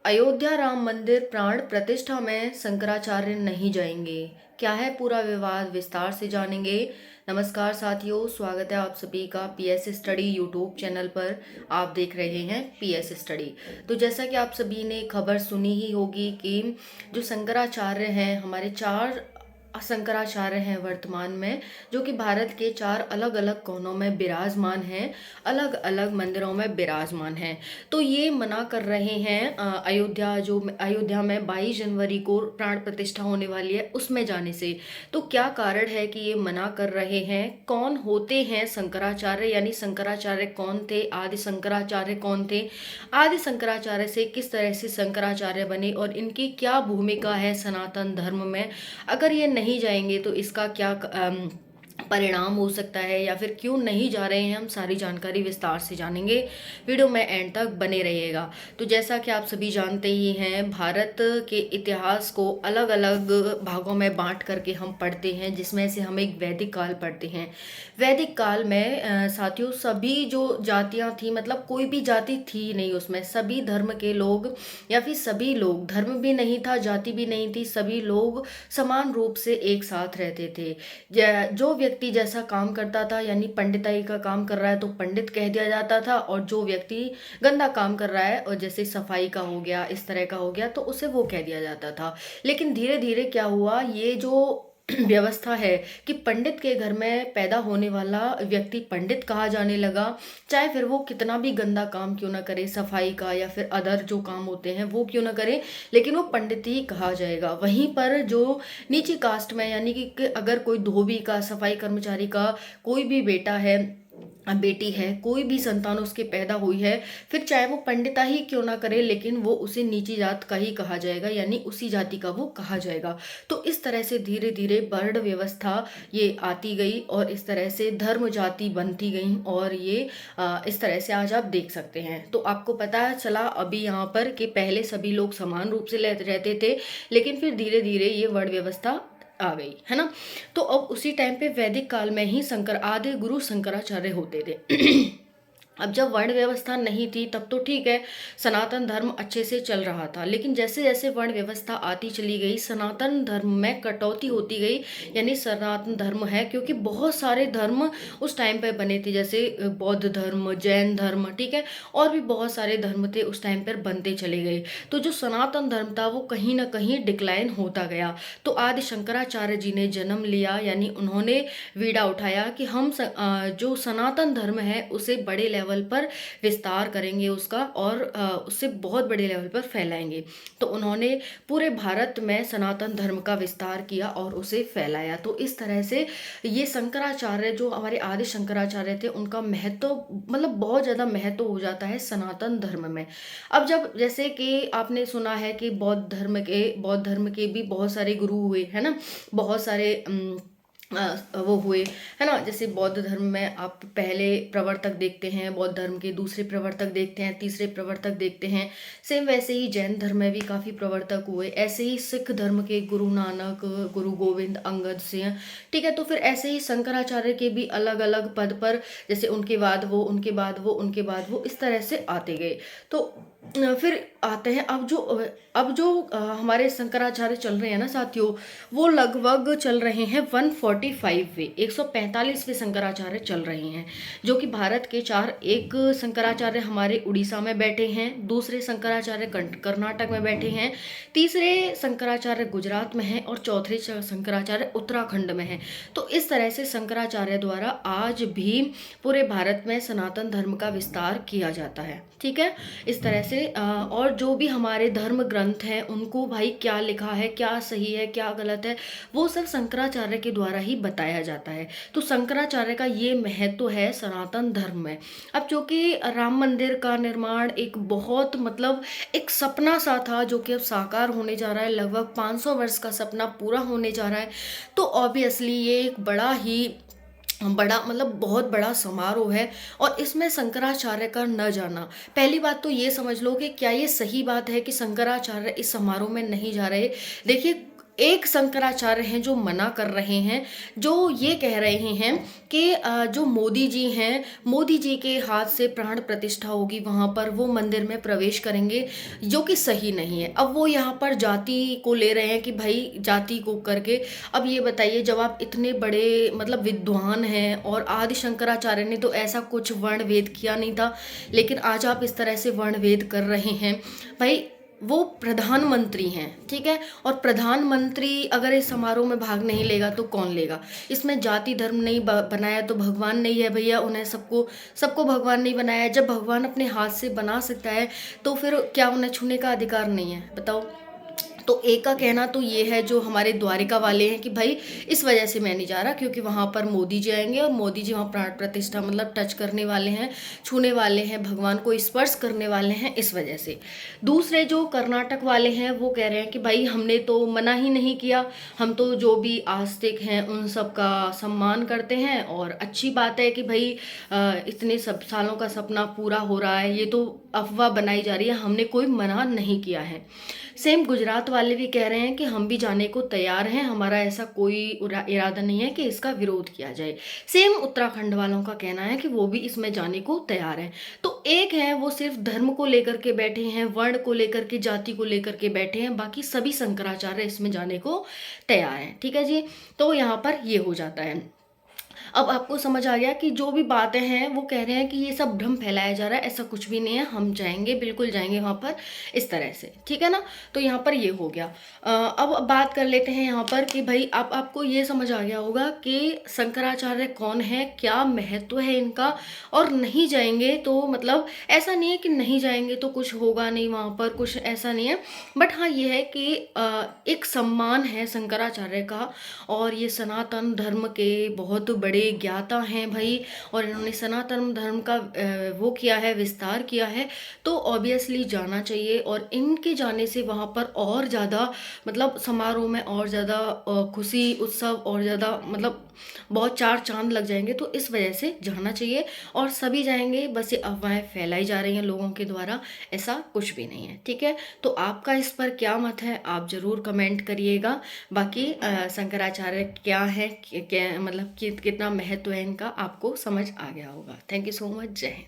अयोध्या राम मंदिर प्राण प्रतिष्ठा में शंकराचार्य नहीं जाएंगे। क्या है पूरा विवाद, विस्तार से जानेंगे। नमस्कार साथियों, स्वागत है आप सभी का पीएस स्टडी यूट्यूब चैनल पर। आप देख रहे हैं पीएस स्टडी। तो जैसा कि आप सभी ने खबर सुनी ही होगी कि जो शंकराचार्य हैं, हमारे चार शंकराचार्य हैं वर्तमान में, जो कि भारत के चार अलग अलग कोनों में विराजमान हैं, अलग अलग मंदिरों में विराजमान हैं। तो ये मना कर रहे हैं अयोध्या में 22 जनवरी को प्राण प्रतिष्ठा होने वाली है उसमें जाने से। तो क्या कारण है कि ये मना कर रहे हैं? कौन होते हैं शंकराचार्य, यानी शंकराचार्य कौन थे, आदि शंकराचार्य कौन थे, आदि शंकराचार्य से किस तरह से शंकराचार्य बने और इनकी क्या भूमिका है सनातन धर्म में। अगर ये नहीं जाएंगे तो इसका क्या परिणाम हो सकता है, या फिर क्यों नहीं जा रहे हैं, हम सारी जानकारी विस्तार से जानेंगे। वीडियो में एंड तक बने रहिएगा। तो जैसा कि आप सभी जानते ही हैं, भारत के इतिहास को अलग अलग भागों में बांट करके हम पढ़ते हैं, जिसमें से हम एक वैदिक काल पढ़ते हैं। वैदिक काल में साथियों, सभी जो जातियां थी, मतलब कोई भी जाति थी नहीं उसमें, सभी धर्म के लोग या फिर सभी लोग, धर्म भी नहीं था, जाति भी नहीं थी, सभी लोग समान रूप से एक साथ रहते थे। जो व्यक्ति जैसा काम करता था, यानी पंडिताई का काम कर रहा है तो पंडित कह दिया जाता था, और जो व्यक्ति गंदा काम कर रहा है और जैसे सफाई का हो गया, इस तरह का हो गया, तो उसे वो कह दिया जाता था। लेकिन धीरे धीरे क्या हुआ, ये जो व्यवस्था है कि पंडित के घर में पैदा होने वाला व्यक्ति पंडित कहा जाने लगा, चाहे फिर वो कितना भी गंदा काम क्यों ना करे, सफाई का या फिर अदर जो काम होते हैं वो क्यों ना करे, लेकिन वो पंडित ही कहा जाएगा। वहीं पर जो नीची कास्ट में, यानी कि अगर कोई धोबी का, सफाई कर्मचारी का कोई भी बेटा है, बेटी है, कोई भी संतान उसके पैदा हुई है, फिर चाहे वो पंडिता ही क्यों ना करे, लेकिन वो उसे नीची जात का ही कहा जाएगा, यानी उसी जाति का वो कहा जाएगा। तो इस तरह से धीरे धीरे वर्ण व्यवस्था ये आती गई और इस तरह से धर्म जाति बनती गई, और ये इस तरह से आज आप देख सकते हैं। तो आपको पता चला अभी यहाँ पर कि पहले सभी लोग समान रूप से रहते थे, लेकिन फिर धीरे धीरे ये वर्ण व्यवस्था आ गई, है ना। तो अब उसी टाइम पे वैदिक काल में ही आदि गुरु शंकराचार्य होते थे। अब जब वर्ण व्यवस्था नहीं थी तब तो ठीक है, सनातन धर्म अच्छे से चल रहा था, लेकिन जैसे जैसे वर्ण व्यवस्था आती चली गई, सनातन धर्म में कटौती होती गई। यानी सनातन धर्म है, क्योंकि बहुत सारे धर्म उस टाइम पे बने थे, जैसे बौद्ध धर्म, जैन धर्म, ठीक है, और भी बहुत सारे धर्म थे उस टाइम पर बनते चले गए। तो जो सनातन धर्म था वो कहीं ना कहीं डिक्लाइन होता गया। तो आदि शंकराचार्य जी ने जन्म लिया, यानी उन्होंने बीड़ा उठाया कि हम जो सनातन धर्म है उसे बड़े लेवल पर विस्तार करेंगे उसका, और उससे बहुत बड़े लेवल पर फैलाएंगे। तो उन्होंने पूरे भारत में सनातन धर्म का विस्तार किया और उसे फैलाया। तो इस तरह से ये शंकराचार्य, जो हमारे आदि शंकराचार्य थे, उनका महत्व, मतलब बहुत ज़्यादा महत्व हो जाता है सनातन धर्म में। अब जब जैसे कि आपने सुना है कि बौद्ध धर्म के भी बहुत सारे गुरु हुए, है ना, बहुत सारे वो हुए, है ना। जैसे बौद्ध धर्म में आप पहले प्रवर्तक देखते हैं, बौद्ध धर्म के दूसरे प्रवर्तक देखते हैं, तीसरे प्रवर्तक देखते हैं। सेम वैसे ही जैन धर्म में भी काफ़ी प्रवर्तक हुए, ऐसे ही सिख धर्म के गुरु नानक, गुरु गोविंद, अंगद सिंह, ठीक है। तो फिर ऐसे ही शंकराचार्य के भी अलग अलग पद पर, जैसे उनके बाद वो, उनके बाद वो, उनके बाद वो, इस तरह से आते गए। तो फिर आते हैं अब जो हमारे शंकराचार्य चल रहे हैं ना साथियों, वो लगभग चल रहे हैं 145वें, 145वें शंकराचार्य चल रहे हैं, जो कि भारत के चार, एक शंकराचार्य हमारे उड़ीसा में बैठे हैं, दूसरे शंकराचार्य कर्नाटक में बैठे हैं, तीसरे शंकराचार्य गुजरात में हैं, और चौथे शंकराचार्य उत्तराखंड में हैं। तो इस तरह से शंकराचार्य द्वारा आज भी पूरे भारत में सनातन धर्म का विस्तार किया जाता है, ठीक है। इस तरह से और जो भी हमारे धर्म ग्रंथ हैं उनको भाई क्या लिखा है, क्या सही है, क्या गलत है, वो सब शंकराचार्य के द्वारा ही बताया जाता है। तो शंकराचार्य का ये महत्व है सनातन धर्म में। अब जो कि राम मंदिर का निर्माण एक बहुत, मतलब एक सपना सा था, जो कि अब साकार होने जा रहा है, लगभग 500 वर्ष का सपना पूरा होने जा रहा है। तो ऑब्वियसली ये एक बड़ा, मतलब बहुत बड़ा समारोह है, और इसमें शंकराचार्य का न जाना, पहली बात तो ये समझ लो कि क्या ये सही बात है कि शंकराचार्य इस समारोह में नहीं जा रहे। देखिए, एक शंकराचार्य हैं जो मना कर रहे हैं, जो ये कह रहे हैं कि जो मोदी जी हैं, मोदी जी के हाथ से प्राण प्रतिष्ठा होगी वहाँ पर, वो मंदिर में प्रवेश करेंगे, जो कि सही नहीं है। अब वो यहाँ पर जाति को ले रहे हैं कि भाई जाति को करके। अब ये बताइए, जब आप इतने बड़े मतलब विद्वान हैं, और आदि शंकराचार्य ने तो ऐसा कुछ वर्ण वेद किया नहीं था, लेकिन आज आप इस तरह से वर्ण वेद कर रहे हैं। भाई वो प्रधानमंत्री हैं, ठीक है, और प्रधानमंत्री अगर इस समारोह में भाग नहीं लेगा तो कौन लेगा। इसमें जाति धर्म नहीं बनाया तो भगवान नहीं है भैया, उन्हें सबको सबको भगवान नहीं बनाया है। जब भगवान अपने हाथ से बना सकता है तो फिर क्या उन्हें छूने का अधिकार नहीं है, बताओ। तो एक का कहना तो ये है, जो हमारे द्वारिका वाले हैं, कि भाई इस वजह से मैं नहीं जा रहा क्योंकि वहाँ पर मोदी जी आएंगे, और मोदी जी वहाँ प्राण प्रतिष्ठा मतलब टच करने वाले हैं, छूने वाले हैं, भगवान को स्पर्श करने वाले हैं, इस वजह से। दूसरे जो कर्नाटक वाले हैं वो कह रहे हैं कि भाई हमने तो मना ही नहीं किया, हम तो जो भी आस्तिक हैं उन सब का सम्मान करते हैं, और अच्छी बात है कि भाई इतने सब सालों का सपना पूरा हो रहा है, ये तो अफवाह बनाई जा रही है, हमने कोई मना नहीं किया है। सेम गुजरात वाले भी कह रहे हैं कि हम भी जाने को तैयार हैं, हमारा ऐसा कोई इरादा नहीं है कि इसका विरोध किया जाए। सेम उत्तराखंड वालों का कहना है कि वो भी इसमें जाने को तैयार हैं। तो एक है वो सिर्फ धर्म को लेकर के बैठे हैं, वर्ण को लेकर के, जाति को लेकर के बैठे हैं, बाकी सभी शंकराचार्य इसमें जाने को तैयार हैं, ठीक है जी। तो यहाँ पर ये हो जाता है। अब आपको समझ आ गया कि जो भी बातें हैं वो कह रहे हैं कि ये सब भ्रम फैलाया जा रहा है, ऐसा कुछ भी नहीं है, हम जाएंगे, बिल्कुल जाएंगे वहाँ पर, इस तरह से, ठीक है ना। तो यहाँ पर ये हो गया। अब बात कर लेते हैं यहाँ पर कि भाई आपको ये समझ आ गया होगा कि शंकराचार्य कौन है, क्या महत्व है इनका, और नहीं जाएंगे तो मतलब ऐसा नहीं है कि नहीं जाएंगे तो कुछ होगा नहीं वहाँ पर, कुछ ऐसा नहीं है। बट हाँ ये है कि एक सम्मान है शंकराचार्य का, और ये सनातन धर्म के बहुत बड़े ज्ञाता हैं भाई, और इन्होंने सनातन धर्म का वो किया है, विस्तार किया है, तो ऑब्वियसली जाना चाहिए। और इनके जाने से वहाँ पर और ज़्यादा मतलब समारोह में और ज़्यादा खुशी उत्सव और ज़्यादा मतलब बहुत चार चांद लग जाएंगे, तो इस वजह से जाना चाहिए। और सभी जाएंगे, बस ये अफवाहें फैलाई जा रही हैं लोगों के द्वारा, ऐसा कुछ भी नहीं है, ठीक है। तो आपका इस पर क्या मत है, आप ज़रूर कमेंट करिएगा। बाकी शंकराचार्य क्या है, क्या मतलब कितना महत्व है इनका, आपको समझ आ गया होगा। थैंक यू सो मच, जय हिंद।